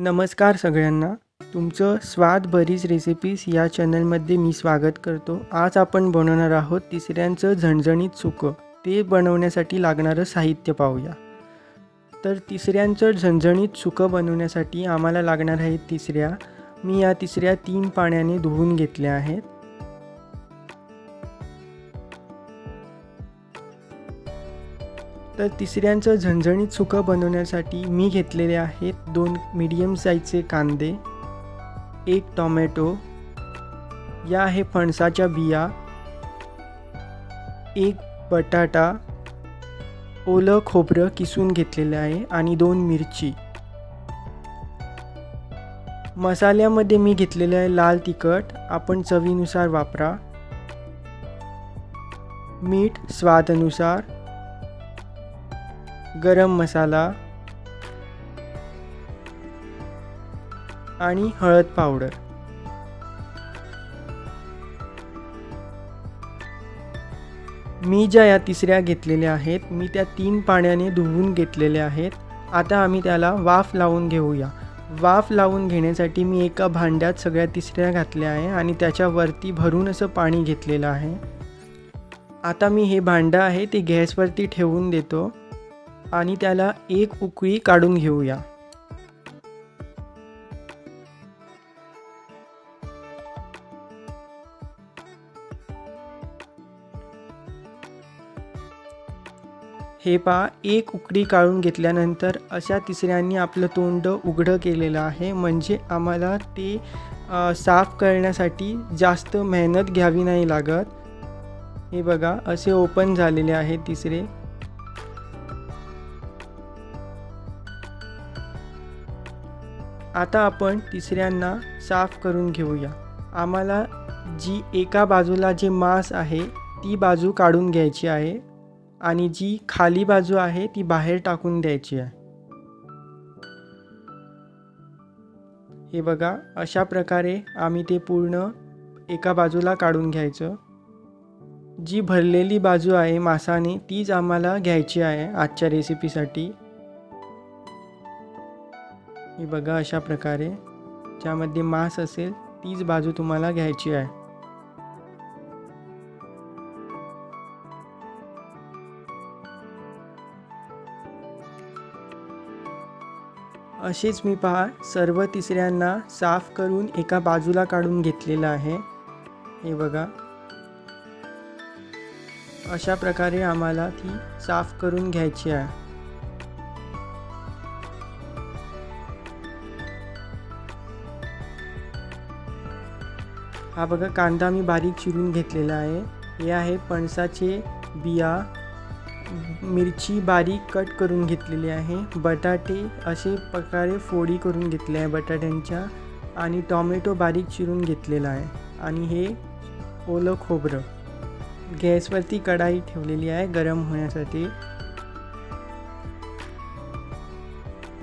नमस्कार सगळ्यांना. तुमचं स्वाद बरीच रेसिपीज या चॅनलमध्ये मी स्वागत करतो. आज आपण बनवणार आहोत तिसऱ्यांचं झणझणीत सुकं. ते बनवण्यासाठी लागणारं साहित्य पाहूया. तर तिसऱ्यांचं झणझणीत सुकं बनवण्यासाठी आम्हाला लागणार आहेत तिसऱ्या. मी या तिसऱ्या 3 पाण्याने धुवून घेतल्या आहेत. तर तिसऱ्यांचं झणझणीत सुकं बनवण्यासाठी मी घेतलेले आहेत 2 मीडियम साईजचे कांदे, 1 टोमॅटो, या आहे फणसाच्या बिया, 1 बटाटा, ओलं खोबरं किसून घेतलेलं आहे आणि 2 मिरची. मसाल्यामध्ये मी घेतलेले आहे लाल तिखट, आपण चवीनुसार वापरा, मीठ स्वादानुसार, गरम मसाला आणि हळद पावडर. मी ज्या या तिसऱ्या घेतलेल्या आहेत, मी त्या 3 पाण्याने धुवून घेतलेल्या आहेत. आता आम्ही त्याला वाफ लावून घेऊया. वाफ लावून घेण्यासाठी मी एका भांड्यात सगळ्या तिसऱ्या घातल्या आहे आणि त्याच्यावरती भरून असं पाणी घेतलेलं आहे. आता मी हे भांडं आहे ते गॅसवरती ठेवून देतो आणि त्याला एक उकळी काढून घेऊया. हे पहा, एक उकळी काढून घेतल्यानंतर अशा तिसऱ्यांनी आपलं तोंड उघडं केलेलं आहे, म्हणजे आम्हाला ते साफ करण्यासाठी जास्त मेहनत घ्यावी नाही लागत. हे बघा, असे ओपन झालेले आहे तिसरे. आता आपण तिसऱ्यांना साफ करून घेऊया. आम्हाला जी एका बाजूला जे मांस आहे ती बाजू काढून घ्यायची आहे आणि जी खाली बाजू आहे ती बाहेर टाकून द्यायची आहे. हे बघा, अशा प्रकारे आम्ही ते पूर्ण एका बाजूला काढून घ्यायचं. जी भरलेली बाजू आहे मांसाने तीच आम्हाला घ्यायची आहे आजच्या रेसिपीसाठी. हे बघा, अशा प्रकारे ज्यामध्ये मांस असेल तीच बाजू तुम्हाला घ्यायची आहे. असेच मी पहा सर्व तिसऱ्यांना साफ करून एका बाजूला काढून घेतलेलं आहे. हे बघा, अशा प्रकारे आम्हाला ती साफ करून घ्यायची आहे. हा बघा, कांदा मी बारीक चिरून घेतलेला आहे. हे आहे फणसाचे बिया, मिरची बारीक कट करून घेतलेली आहे, बटाटे असे प्रकारे फोडी करून घेतले आहे बटाट्यांच्या, आणि टोमॅटो बारीक चिरून घेतलेला आहे, आणि हे ओलं खोबरं. गॅसवरती कढाई ठेवलेली आहे गरम होण्यासाठी.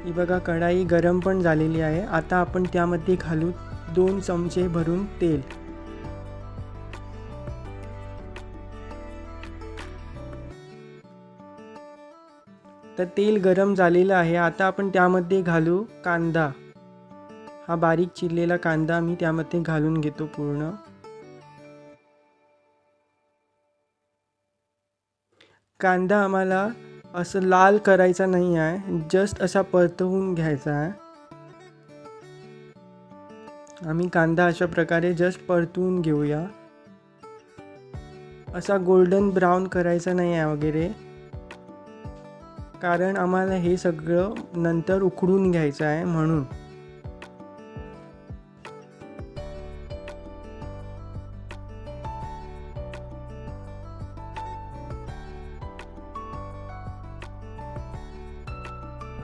ही बघा, कढाई गरम पण झालेली आहे. आता आपण त्यामध्ये घालू 2 चमचे भरून तेल. तर तेल गरम झालेलं आहे. आता आपण त्यामध्ये घालू कांदा. हा बारीक चिरलेला कांदा मी त्यामध्ये घालून घेतो पूर्ण. कांदा आम्हाला असं लाल करायचा नाही आहे, जस्ट असा परतवून घ्यायचा आहे. आम्ही कांदा अशा प्रकारे जस्ट परतवून घेऊया. असा गोल्डन ब्राऊन करायचा नाही आहे वगैरे, कारण आम्हाला हे सगळं नंतर उकडून घ्यायचं आहे म्हणून.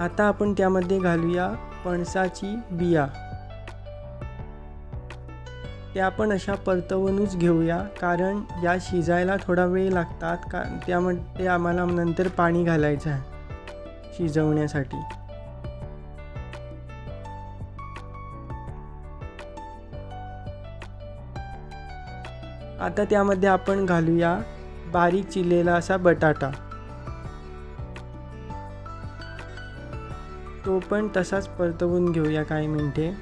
आता आपण त्यामध्ये घालूया फणसाची बिया. त्या पण अशा परतवूनच घेऊया, कारण या शिजायला थोडा वेळ लागतात, त्यामध्ये आम्हाला नंतर पाणी घालायचं आहे शिजवण्यासाठी. आता त्यामध्ये आपण घालूया बारीक चिरलेला असा बटाटा. तो पण तसाच परतवून घेऊया काही मिनिटे.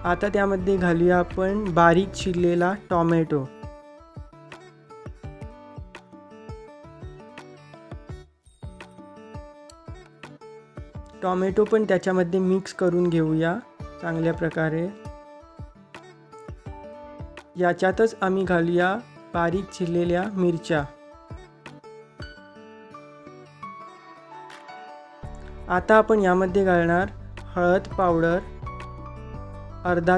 आता त्यामध्ये घालूया आपण बारीक चिरलेला टोमॅटो. टोमॅटो पण त्याच्यामध्ये मिक्स करून घेऊया चांगल्या प्रकारे. याच्यातच आम्ही घालूया बारीक चिरलेल्या मिरच्या. आता आपण यामध्ये घालणार हळद पावडर अर्धा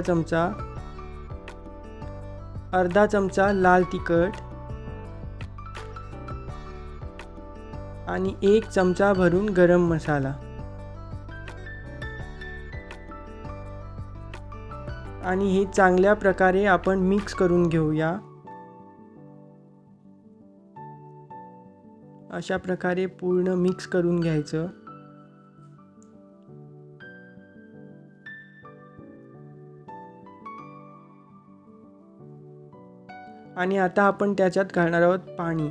चमचा लाल तिखट आणि 1 चमचा भरून गरम मसाला आणि हे चांगल्या प्रकारे आपण मिक्स करून घेऊया. अशा प्रकारे पूर्ण मिक्स करून घ्यायचं. आणि आता आपण त्याच्यात घालणार आहोत पाणी.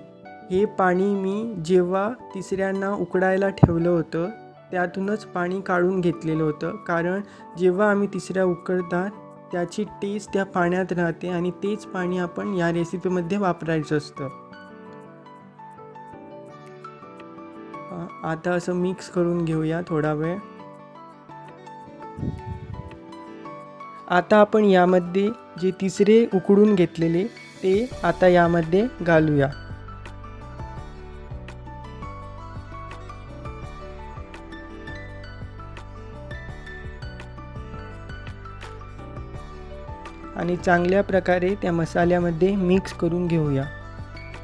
हे पाणी मी जेव्हा तिसऱ्यांना उकडायला ठेवलं होतं त्यातूनच पाणी काढून घेतलेलं होतं, कारण जेव्हा आम्ही तिसऱ्या उकळतात त्याची टेस्ट त्या पाण्यात राहते आणि तेच पाणी आपण या रेसिपीमध्ये वापरायचं असतं. आता असं मिक्स करून घेऊया थोडा वेळ. आता आपण यामध्ये जे तिसरे उकडून घेतलेले ते आता यामध्ये घालूया. आणि चांगल्या प्रकारे त्या मसाल्यामध्ये मिक्स करून घेऊया,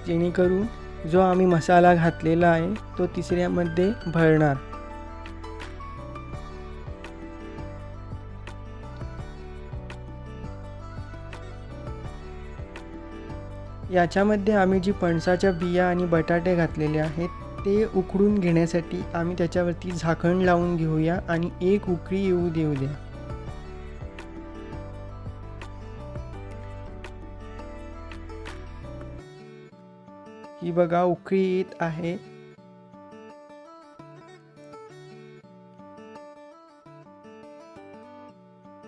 जेणेकरून जो आम्ही मसाला घातलेला आहे तो तिसऱ्यामध्ये भरणार. याच्यामध्ये आम्ही जी फणसाच्या बिया आणि बटाटे घातलेले आहेत ते उकडून घेण्यासाठी आम्ही त्याच्यावरती झाकण लावून घेऊया आणि 1 उकळी येऊ देऊ द्या. ही बघा उकळी येत आहे.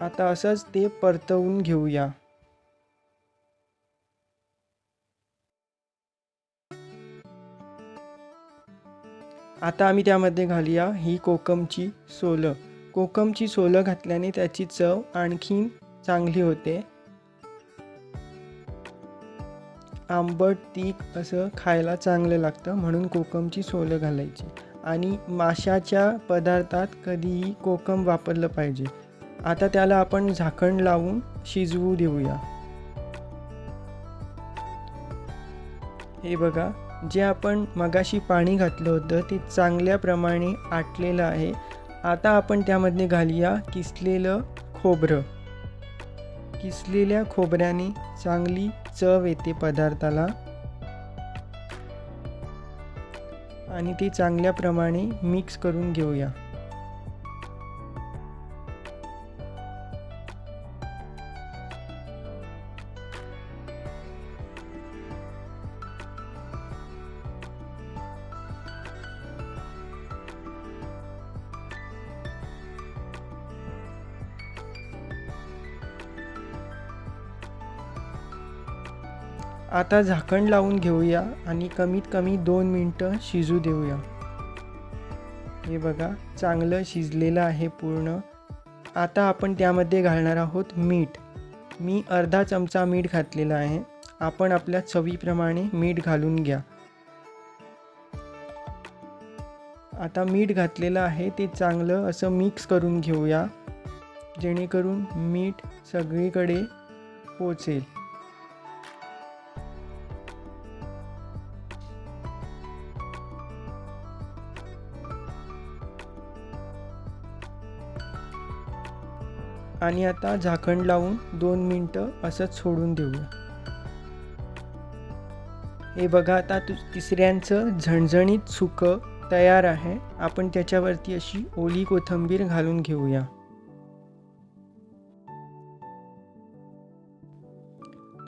आता असंच ते परतवून घेऊया. आता आम्ही त्यामध्ये घालूया ही कोकमची सोलं. कोकमची सोलं घातल्याने त्याची चव आणखीन चांगली होते. आंबट तीख असं खायला चांगलं लागतं, म्हणून कोकमची सोलं घालायची. आणि माशाच्या पदार्थात कधीही कोकम वापरलं पाहिजे. आता त्याला आपण झाकण लावून शिजवू देऊया. हे बघा, जे आपण मगाशी पाणी घातलं होतं ते चांगल्या प्रमाणे आटलेलं आहे. आता आपण त्यामध्ये घालूया किसलेलं खोबरं. किसलेल्या खोबऱ्याने चांगली चव येते पदार्थाला आणि ते चांगल्या प्रमाणे मिक्स करून घेऊया. आता झाकण लावून घेऊया आणि कमीत कमी 2 मिनिटं शिजू देऊया. हे बघा, चांगलं शिजलेलं आहे पूर्ण. आता आपण त्यामध्ये घालणार आहोत मीठ. मी अर्धा चमचा मीठ घातलेलं आहे. आपण आपल्या चवीप्रमाणे मीठ घालून घ्या. आता मीठ घातलेलं आहे ते चांगलं असं मिक्स करून घेऊया, जेणेकरून मीठ सगळीकडे पोचेल. आणि आता झाकण लावून 2 मिनिटं असंच सोडून देऊया. हे बघा, आता तिसऱ्यांचं झणझणीत सुकं तयार आहे. आपण त्याच्यावरती अशी ओली कोथिंबीर घालून घेऊया.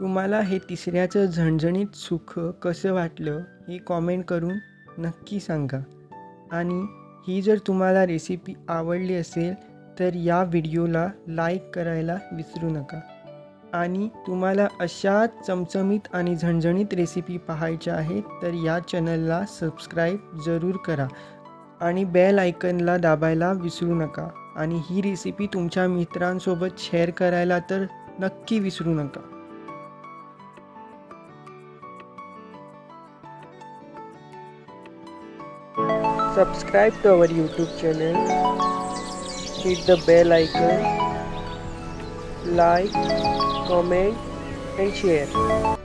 तुम्हाला हे तिसऱ्याचं झणझणीत सुख कसं वाटलं हे कॉमेंट करून नक्की सांगा. आणि ही जर तुम्हाला रेसिपी आवडली असेल तर या व्हिडिओला लाईक करायला विसरू नका. आणि तुम्हाला अशाच चमचमीत आणि झणझणीत रेसिपी पाहायच्या आहेत तर या चॅनलला सबस्क्राईब जरूर करा आणि बेल आयकनला दाबायला विसरू नका. आणि ही रेसिपी तुमच्या मित्रांसोबत शेअर करायला तर नक्की विसरू नका. Subscribe to our YouTube channel, hit the bell icon, like, comment and share.